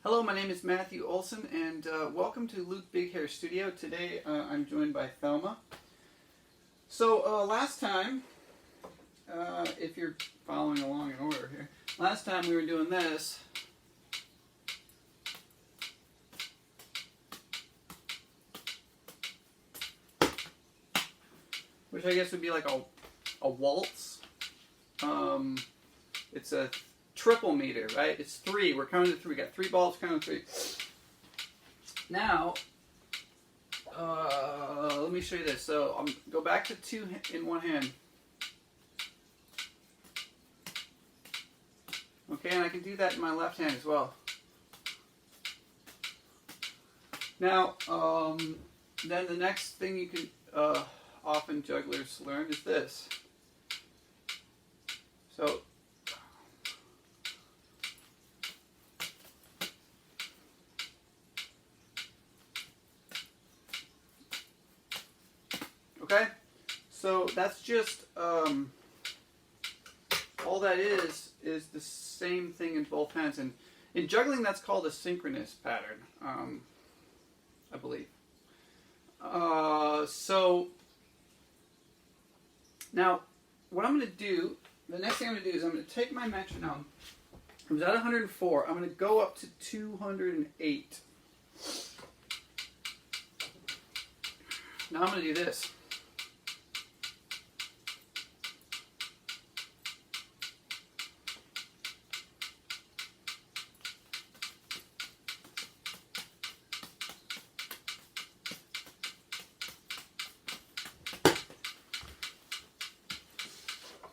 Hello, my name is Matthew Olson, and welcome to Luke Big Hair Studio. Today I'm joined by Thelma. So last time, if you're following along in order here, last time we were doing this. Which I guess would be like a waltz. It's a triple meter, right? It's three. We're counting to three. We got three balls, counting to three. Now, let me show you this. So go back to two in one hand. Okay, and I can do that in my left hand as well. Now, then the next thing you can often jugglers learn is this. So, okay, so that's just all that is the same thing in both hands, and in juggling that's called a synchronous pattern, I believe. So now what I'm going to do, the next thing I'm going to do is I'm going to take my metronome. I was at 104. I'm going to go up to 208. Now I'm going to do this.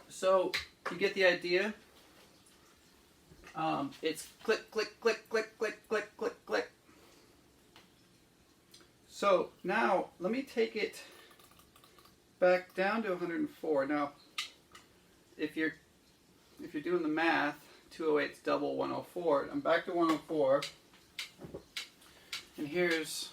So you get the idea. It's click, click, click, click, click, click, click, click. So now let me take it back down to 104. Now, if you're doing the math, 208 is double 104. I'm back to 104, and here's.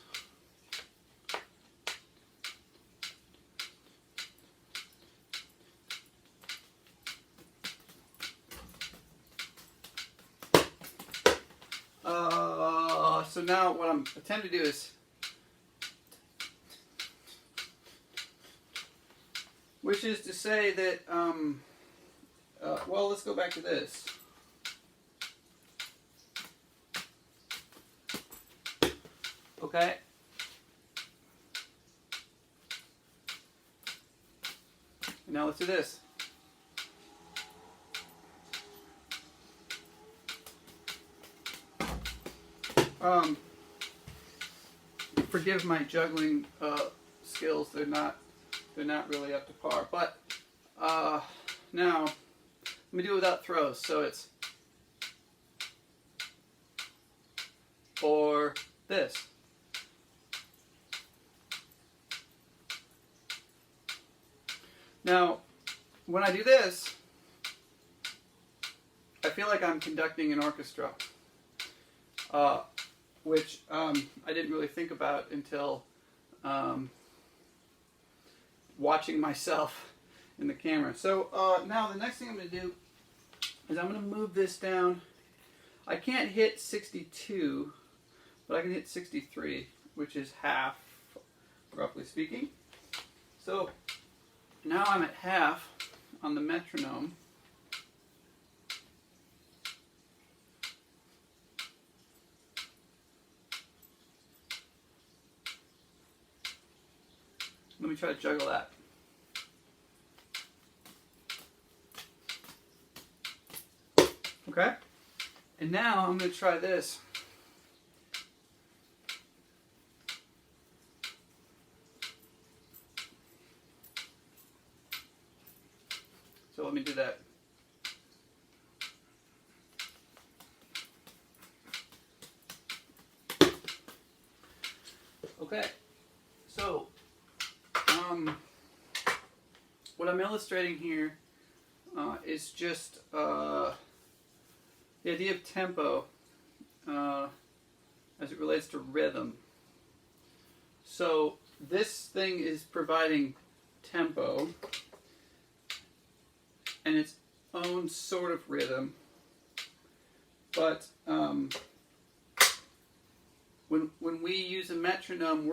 So now what I'm attempting to do is, which is to say that, well, let's go back to this. Okay. Now let's do this. Forgive my juggling skills; they're not really up to par. But now let me do it without throws. So it's or this. Now, when I do this, I feel like I'm conducting an orchestra. Which I didn't really think about until watching myself in the camera. So now the next thing I'm going to do is I'm going to move this down. I can't hit 62, but I can hit 63, which is half, roughly speaking. So now I'm at half on the metronome. Let me try to juggle that. Okay? And now I'm going to try this. So let me do that. Okay. So what I'm illustrating here is just the idea of tempo as it relates to rhythm. So this thing is providing tempo and its own sort of rhythm, but when we use a metronome,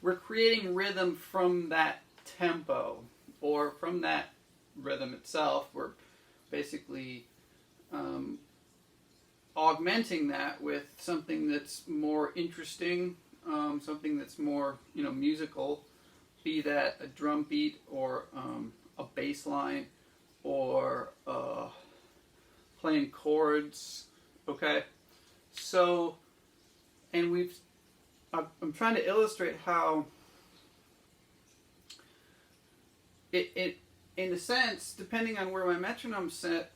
we're creating rhythm from that tempo, or from that rhythm itself. We're basically augmenting that with something that's more interesting, something that's more, musical, be that a drum beat or a bass line or playing chords. Okay, so, and I'm trying to illustrate how it in a sense, depending on where my metronome's set,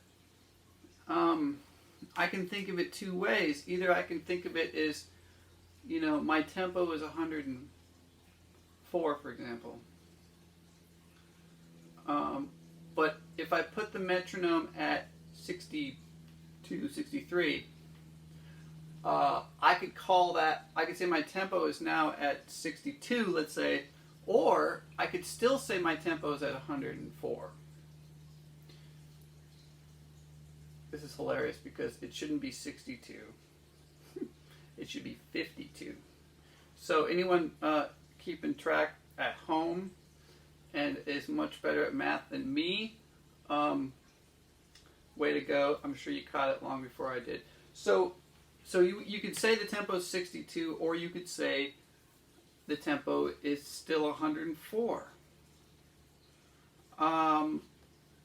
I can think of it two ways. Either I can think of it as, my tempo is 104, for example. But if I put the metronome at 62, 63, I could say my tempo is now at 62, let's say, or I could still say my tempo is at 104. This is hilarious because it shouldn't be 62. It should be 52. So anyone keeping track at home and is much better at math than me, way to go. I'm sure you caught it long before I did. So you could say the tempo is 62, or you could say the tempo is still 104. And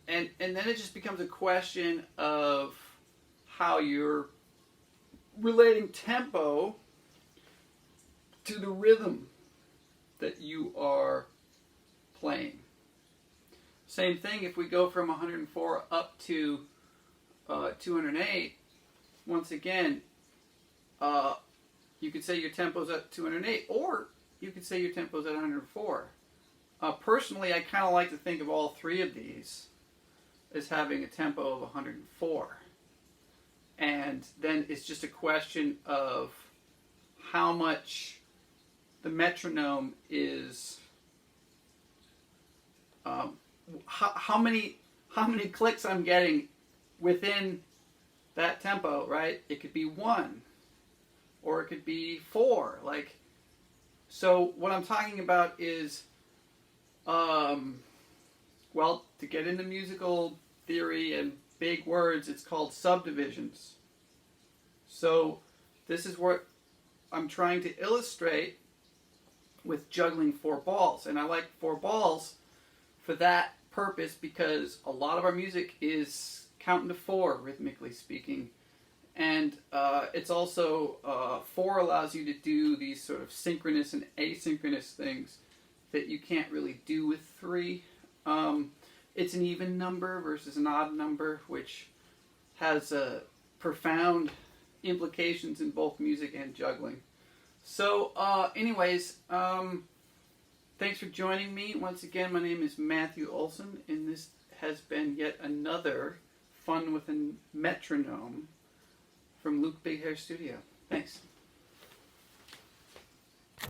then it just becomes a question of how you're relating tempo to the rhythm that you are playing. Same thing if we go from 104 up to 208. Once again, you could say your tempo's at 208, or you could say your tempo's at 104. Personally, I kind of like to think of all three of these as having a tempo of 104. And then it's just a question of how much the metronome is, how many clicks I'm getting within that tempo, right? It could be 1, or it could be 4. So what I'm talking about is, well, to get into musical theory and big words, it's called subdivisions. So this is what I'm trying to illustrate with juggling 4 balls. And I like 4 balls for that purpose because a lot of our music is counting to 4, rhythmically speaking. And it's also, 4 allows you to do these sort of synchronous and asynchronous things that you can't really do with 3. It's an even number versus an odd number, which has profound implications in both music and juggling. So, anyways, thanks for joining me. Once again, my name is Matthew Olson, and this has been yet another Fun with a Metronome from Luke Big Hair Studio. Thanks.